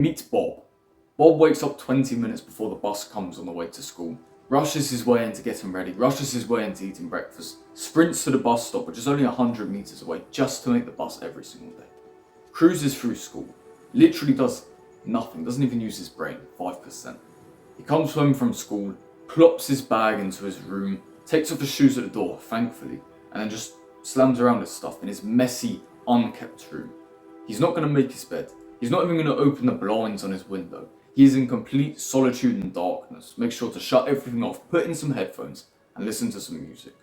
Meet Bob. Bob wakes up 20 minutes before the bus comes on the way to school, rushes his way into getting ready, rushes his way into eating breakfast, sprints to the bus stop which is only 100 meters away just to make the bus every single day. Cruises through school, literally does nothing, doesn't even use his brain, 5%. He comes home from school, plops his bag into his room, takes off his shoes at the door, thankfully, and then just slams around his stuff in his messy, unkept room. He's not going to make his bed. He's not even going to open the blinds on his window. He is in complete solitude and darkness. Make sure to shut everything off, put in some headphones, and listen to some music.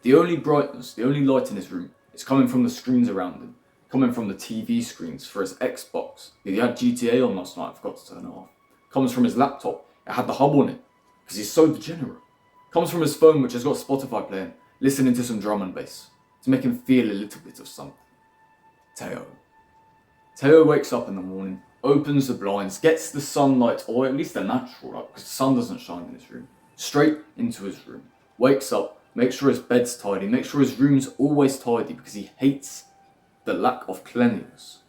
The only brightness, the only light in his room is coming from the screens around him, coming from the TV screens for his Xbox. He had GTA on last night, I forgot to turn it off. Comes from his laptop, it had the hub on it, because he's so degenerate. Comes from his phone, which has got Spotify playing, listening to some drum and bass, to make him feel a little bit of something. Teo wakes up in the morning, opens the blinds, gets the sunlight, or at least the natural light, because the sun doesn't shine in his room, straight into his room. Wakes up, makes sure his bed's tidy, makes sure his room's always tidy because he hates the lack of cleanliness.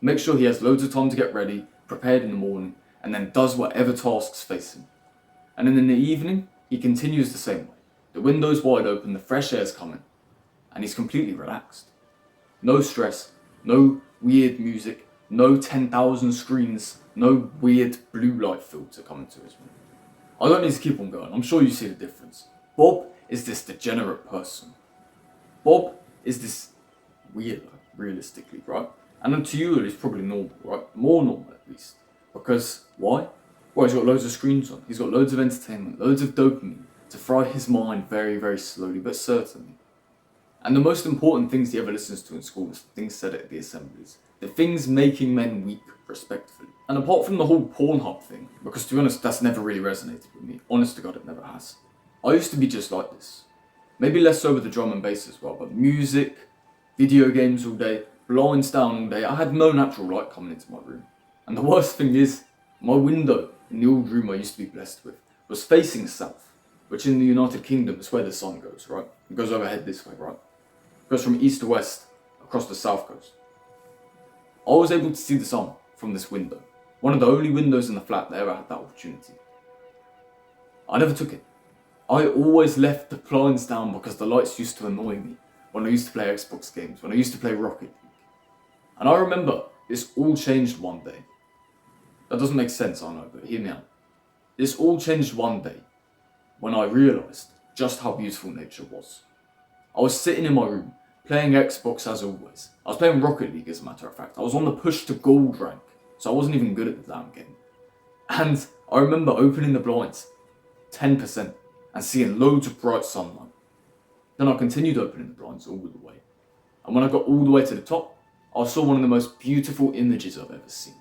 Makes sure he has loads of time to get ready, prepared in the morning, and then does whatever tasks face him. And then in the evening, he continues the same way. The window's wide open, the fresh air's coming, and he's completely relaxed. No stress, no weird music, no 10,000 screens, no weird blue light filter coming to his room. I don't need to keep on going, I'm sure you see the difference. Bob is this degenerate person. Bob is this weirdo, realistically, right? And then to you, it's probably normal, right? More normal, at least. Because, why? Well, he's got loads of screens on. He's got loads of entertainment, loads of dopamine to fry his mind very, very slowly, but certainly. And the most important things he ever listens to in school is things said at the assemblies. The things making men weak, respectfully. And apart from the whole Pornhub thing, because to be honest, that's never really resonated with me. Honest to God, it never has. I used to be just like this. Maybe less so with the drum and bass as well, but music, video games all day, blinds down all day. I had no natural light coming into my room. And the worst thing is, my window in the old room I used to be blessed with was facing south, which in the United Kingdom is where the sun goes, right? It goes overhead this way, right? It goes from east to west across the south coast. I was able to see the sun from this window. One of the only windows in the flat that ever had that opportunity. I never took it. I always left the blinds down because the lights used to annoy me when I used to play Xbox games, when I used to play Rocket League. And I remember this all changed one day. That doesn't make sense, I know, but hear me out. This all changed one day when I realised just how beautiful nature was. I was sitting in my room, playing Xbox as always. I was playing Rocket League as a matter of fact. I was on the push to gold rank, so I wasn't even good at the damn game. And I remember opening the blinds, 10%, and seeing loads of bright sunlight. Then I continued opening the blinds all the way. And when I got all the way to the top, I saw one of the most beautiful images I've ever seen.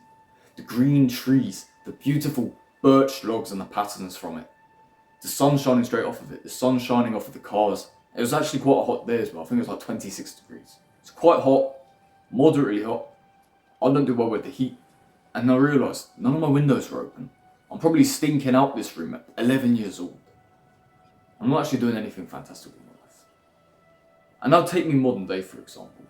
The green trees, the beautiful birch logs and the patterns from it. The sun shining straight off of it, the sun shining off of the cars. It was actually quite a hot day as well. I think it was like 26 degrees. It's quite hot, moderately hot. I don't do well with the heat. And I realised none of my windows were open. I'm probably stinking out this room at 11 years old. I'm not actually doing anything fantastic with my life. And now take me modern day, for example.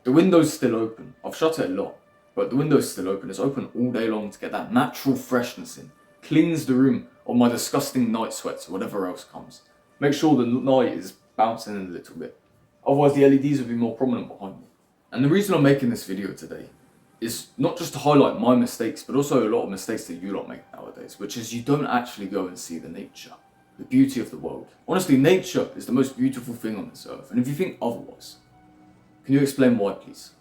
The window's still open. I've shut it a lot, but the window's still open. It's open all day long to get that natural freshness in. Cleans the room of my disgusting night sweats or whatever else comes. Make sure the light is bouncing in a little bit. Otherwise the LEDs will be more prominent behind me. And the reason I'm making this video today is not just to highlight my mistakes, but also a lot of mistakes that you lot make nowadays, which is you don't actually go and see the nature, the beauty of the world. Honestly, nature is the most beautiful thing on this earth, and if you think otherwise, can you explain why, please?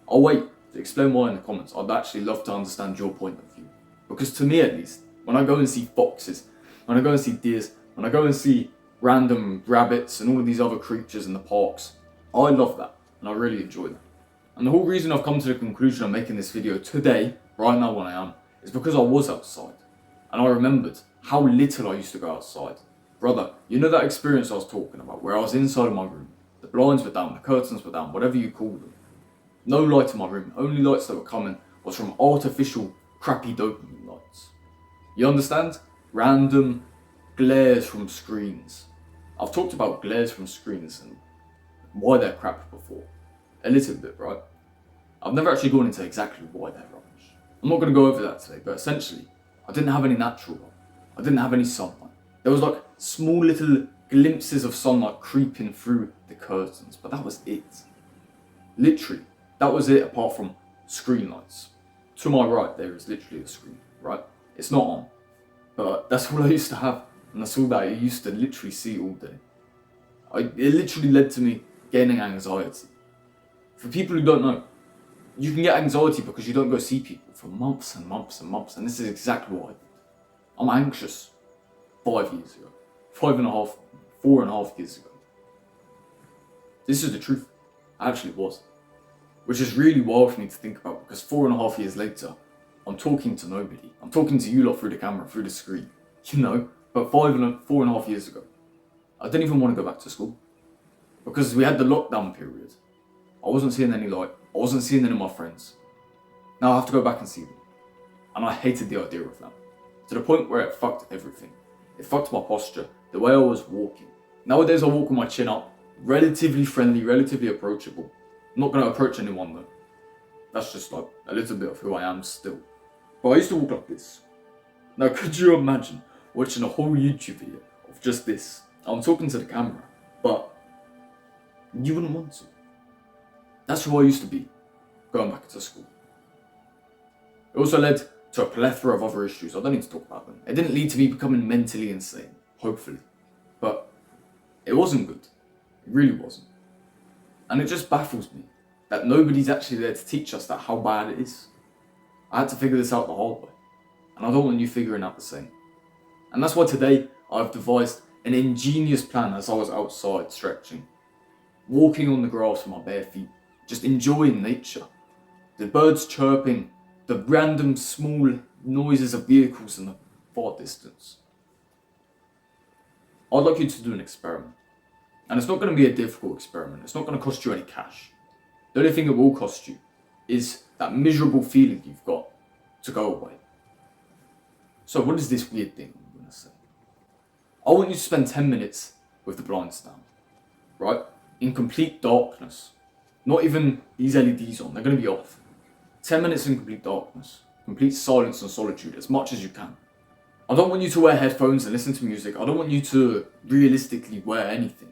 I'll wait to explain why in the comments. I'd actually love to understand your point of view. Because to me at least, when I go and see foxes, when I go and see deers, when I go and see random rabbits and all of these other creatures in the parks, I love that, and I really enjoy that. And the whole reason I've come to the conclusion of making this video today, right now when I am, is because I was outside. And I remembered how little I used to go outside. Brother, you know that experience I was talking about, where I was inside of my room. The blinds were down, the curtains were down, whatever you call them. No light in my room, only lights that were coming was from artificial, crappy dopamine lights. You understand? Random glares from screens. I've talked about glares from screens and why they're crap before. A little bit, right? I've never actually gone into exactly why they're rubbish. I'm not going to go over that today, but essentially, I didn't have any natural light. I didn't have any sunlight. There was like small little glimpses of sunlight creeping through the curtains, but that was it. Literally, that was it apart from screen lights. To my right, there is literally a screen, right? It's not on, but that's all I used to have, and that's all that I used to literally see all day. It literally led to me gaining anxiety. For people who don't know, you can get anxiety because you don't go see people for months and months and months, and this is exactly what I did. I'm anxious 5 years ago, 5.5, 4.5 years ago. This is the truth. I actually was. Which is really wild for me to think about because 4.5 years later, I'm talking to nobody. I'm talking to you lot through the camera, through the screen, you know? But 4.5 years ago, I didn't even want to go back to school because we had the lockdown period. I wasn't seeing any light. I wasn't seeing any of my friends. Now I have to go back and see them. And I hated the idea of that. To the point where it fucked everything. It fucked my posture, the way I was walking. Nowadays I walk with my chin up, relatively friendly, relatively approachable. I'm not going to approach anyone though. That's just like a little bit of who I am still. But I used to walk like this. Now could you imagine watching a whole YouTube video of just this? I'm talking to the camera, but you wouldn't want to. That's who I used to be, going back to school. It also led to a plethora of other issues. I don't need to talk about them. It didn't lead to me becoming mentally insane, hopefully. But it wasn't good. It really wasn't. And it just baffles me that nobody's actually there to teach us that how bad it is. I had to figure this out the hard way. And I don't want you figuring out the same. And that's why today I've devised an ingenious plan as I was outside stretching. Walking on the grass with my bare feet. Just enjoying nature. The birds chirping. The random small noises of vehicles in the far distance. I'd like you to do an experiment. And it's not going to be a difficult experiment. It's not going to cost you any cash. The only thing it will cost you is that miserable feeling you've got to go away. So what is this weird thing I'm going to say? I want you to spend 10 minutes with the blinds down. Right? In complete darkness. Not even these LEDs on. They're going to be off. 10 minutes in complete darkness. Complete silence and solitude as much as you can. I don't want you to wear headphones and listen to music. I don't want you to realistically wear anything.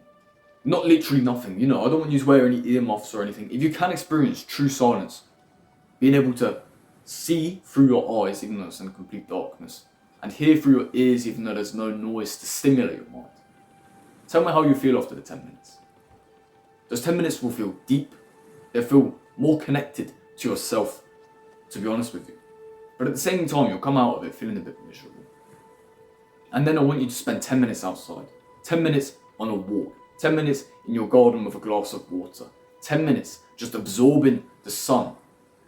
Not literally nothing, you know. I don't want you to wear any earmuffs or anything. If you can experience true silence, being able to see through your eyes even though it's in complete darkness, and hear through your ears even though there's no noise to stimulate your mind. Tell me how you feel after the 10 minutes. Those 10 minutes will feel deep. They'll feel more connected to yourself, to be honest with you. But at the same time, you'll come out of it feeling a bit miserable. And then I want you to spend 10 minutes outside. 10 minutes on a walk. 10 minutes in your garden with a glass of water. 10 minutes just absorbing the sun.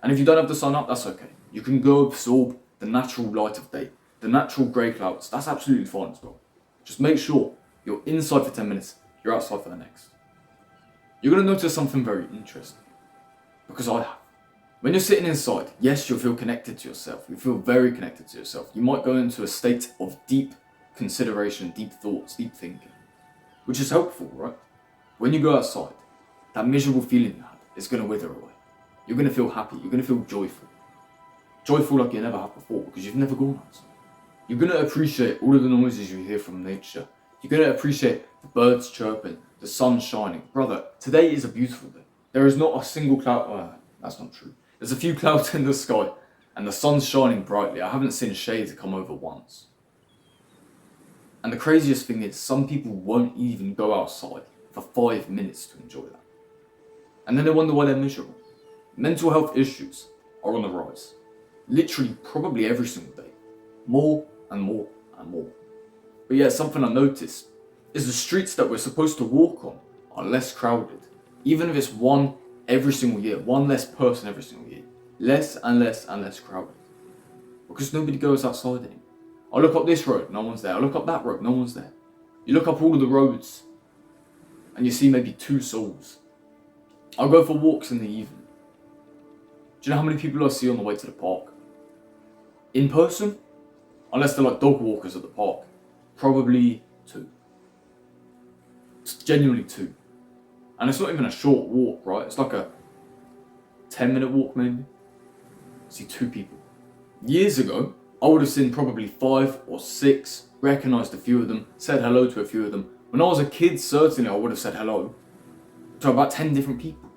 And if you don't have the sun up, that's okay. You can go absorb the natural light of day. The natural grey clouds. That's absolutely fine as well. Just make sure you're inside for 10 minutes. You're outside for the next. You're going to notice something very interesting. Because I have. When you're sitting inside, yes, you'll feel connected to yourself. You feel very connected to yourself. You might go into a state of deep consideration, deep thoughts, deep thinking. Which is helpful, right? When you go outside, that miserable feeling you had is going to wither away. You're going to feel happy. You're going to feel joyful. Joyful like you never have before because you've never gone outside. You're going to appreciate all of the noises you hear from nature. You're going to appreciate the birds chirping, the sun shining. Brother, today is a beautiful day. There is not a single cloud. That's not true. There's a few clouds in the sky and the sun's shining brightly. I haven't seen shades come over once. And the craziest thing is, some people won't even go outside for 5 minutes to enjoy that. And then they wonder why they're miserable. Mental health issues are on the rise. Literally, probably every single day. More and more and more. But yeah, something I noticed is the streets that we're supposed to walk on are less crowded. Even if it's one every single year, one less person every single year. Less and less and less crowded. Because nobody goes outside anymore. I look up this road, no one's there. I look up that road, no one's there. You look up all of the roads and you see maybe 2 souls. I'll go for walks in the evening. Do you know how many people I see on the way to the park? In person? Unless they're like dog walkers at the park. Probably 2. It's genuinely 2. And it's not even a short walk, right? It's like a 10-minute walk maybe. I see 2 people. Years ago, I would have seen probably 5 or 6, recognised a few of them, said hello to a few of them. When I was a kid, certainly I would have said hello to about 10 different people.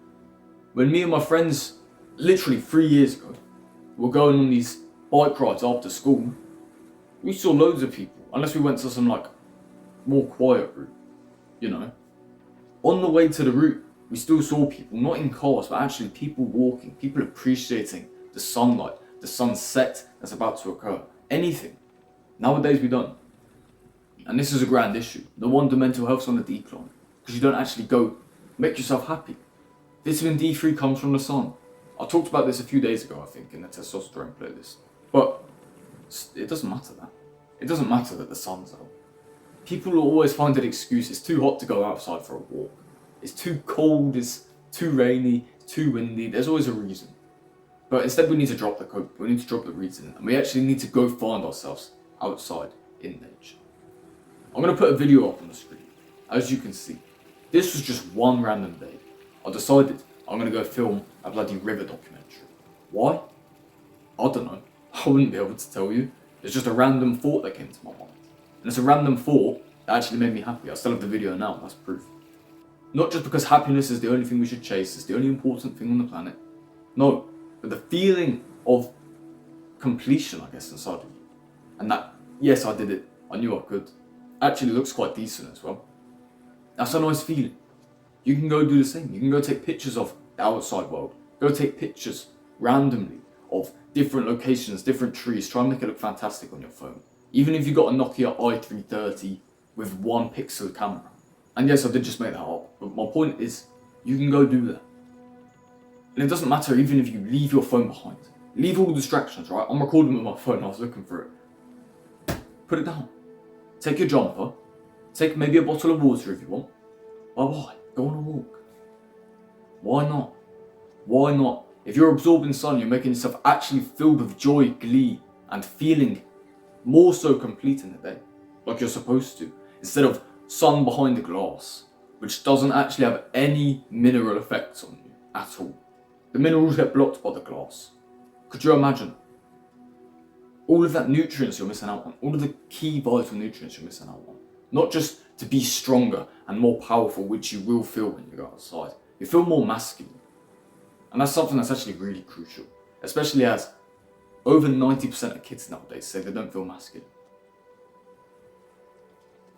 When me and my friends, literally 3 years ago, were going on these bike rides after school, we saw loads of people, unless we went to some like more quiet route, you know. On the way to the route, we still saw people, not in cars, but actually people walking, people appreciating the sunlight, the sunset that's about to occur. Anything. Nowadays we don't. And this is a grand issue. No wonder mental health's on the decline. Because you don't actually go make yourself happy. Vitamin D3 comes from the sun. I talked about this a few days ago, I think, in the testosterone playlist. But it doesn't matter that. It doesn't matter that the sun's out. People will always find an excuse. It's too hot to go outside for a walk. It's too cold, it's too rainy, it's too windy. There's always a reason. But instead we need to drop the cope. We need to drop the reason. And we actually need to go find ourselves outside in nature. I'm going to put a video up on the screen. As you can see, this was just one random day. I decided I'm going to go film a bloody river documentary. Why? I don't know. I wouldn't be able to tell you. It's just a random thought that came to my mind. And it's a random thought that actually made me happy. I still have the video now, that's proof. Not just because happiness is the only thing we should chase, it's the only important thing on the planet. No, but the feeling of completion, I guess, inside of you. And that, yes, I did it. I knew I could. Actually looks quite decent as well. That's a nice feeling. You can go do the same. You can go take pictures of the outside world. Go take pictures randomly of different locations, different trees. Try and make it look fantastic on your phone. Even if you got a Nokia i330 with 1 pixel camera. And yes, I did just make that up. But my point is, you can go do that. And it doesn't matter even if you leave your phone behind. Leave all the distractions, right? I'm recording with my phone. I was looking for it. Put it down. Take your jumper. Take maybe a bottle of water if you want. Bye-bye. Go on a walk. Why not? Why not? If you're absorbing sun, you're making yourself actually filled with joy, glee, and feeling more so complete in the day. Like you're supposed to. Instead of sun behind the glass, which doesn't actually have any mineral effects on you at all. The minerals get blocked by the glass. Could you imagine? All of that nutrients you're missing out on. All of the key vital nutrients you're missing out on. Not just to be stronger and more powerful, which you will feel when you go outside. You feel more masculine. And that's something that's actually really crucial. Especially as over 90% of kids nowadays say they don't feel masculine.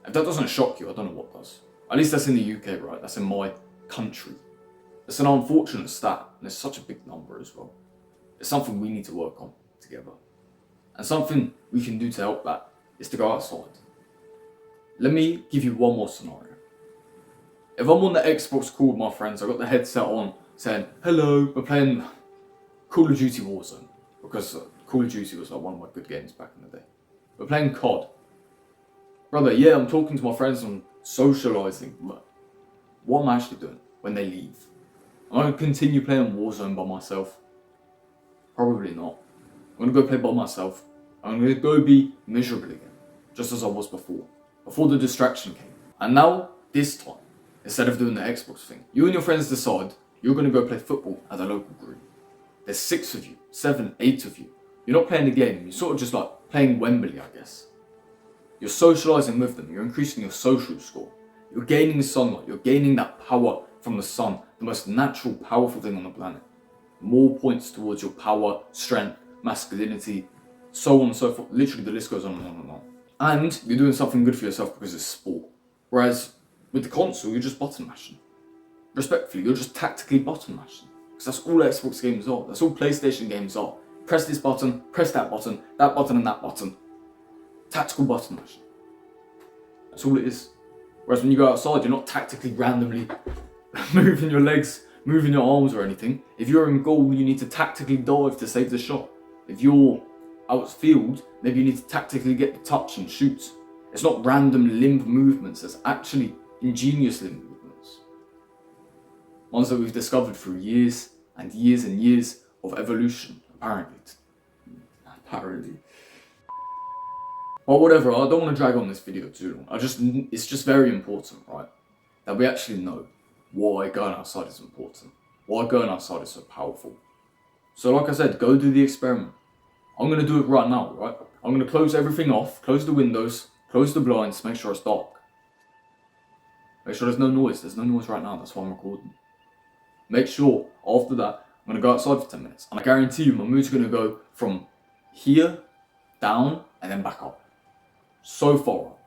If that doesn't shock you, I don't know what does. At least that's in the UK, right? That's in my country. It's an unfortunate stat, and it's such a big number as well. It's something we need to work on together. And something we can do to help that is to go outside. Let me give you one more scenario. If I'm on the Xbox call with my friends, I've got the headset on, saying, hello, we're playing Call of Duty Warzone. Because Call of Duty was like one of my good games back in the day. We're playing COD. Brother, yeah, I'm talking to my friends, I'm socialising, but what am I actually doing when they leave? Am I going to continue playing Warzone by myself? Probably not. I'm going to go play by myself. I'm going to go be miserable again, just as I was before the distraction came. And now, this time, instead of doing the Xbox thing, you and your friends decide you're going to go play football at the local green. There's 6 of you, 7, 8 of you. You're not playing the game, you're sort of just like playing Wembley, I guess. You're socialising with them, you're increasing your social score. You're gaining the sunlight, you're gaining that power from the sun, the most natural, powerful thing on the planet. More points towards your power, strength, masculinity, so on and so forth. Literally, the list goes on and on and on. And you're doing something good for yourself because it's sport. Whereas with the console, you're just button mashing. Respectfully, you're just tactically button mashing. Because that's all Xbox games are. That's all PlayStation games are. Press this button, press that button and that button. Tactical button mashing. That's all it is. Whereas when you go outside, you're not tactically randomly moving your legs, moving your arms or anything. If you're in goal, you need to tactically dive to save the shot. If you're outfield, maybe you need to tactically get the touch and shoot. It's not random limb movements, it's actually ingenious limb movements. Ones that we've discovered through years and years and years of evolution, apparently. But whatever, I don't want to drag on this video too long. It's just very important, right? That we actually know why going outside is important. Why going outside is so powerful. So like I said, go do the experiment. I'm going to do it right now, right? I'm going to close everything off, close the windows, close the blinds, make sure it's dark. Make sure there's no noise. There's no noise right now, that's why I'm recording. Make sure, after that, I'm going to go outside for 10 minutes. And I guarantee you, my mood's going to go from here, down, and then back up. So far up.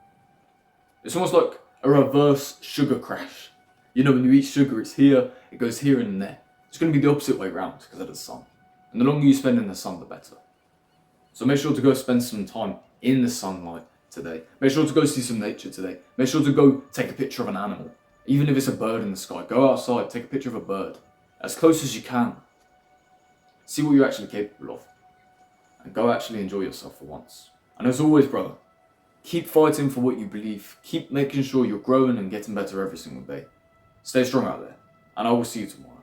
It's almost like a reverse sugar crash. You know, when you eat sugar, it's here, it goes here and there. It's going to be the opposite way around because of the sun. And the longer you spend in the sun, the better. So make sure to go spend some time in the sunlight today. Make sure to go see some nature today. Make sure to go take a picture of an animal. Even if it's a bird in the sky, go outside, take a picture of a bird. As close as you can. See what you're actually capable of. And go actually enjoy yourself for once. And as always, brother, keep fighting for what you believe. Keep making sure you're growing and getting better every single day. Stay strong out there. And I will see you tomorrow.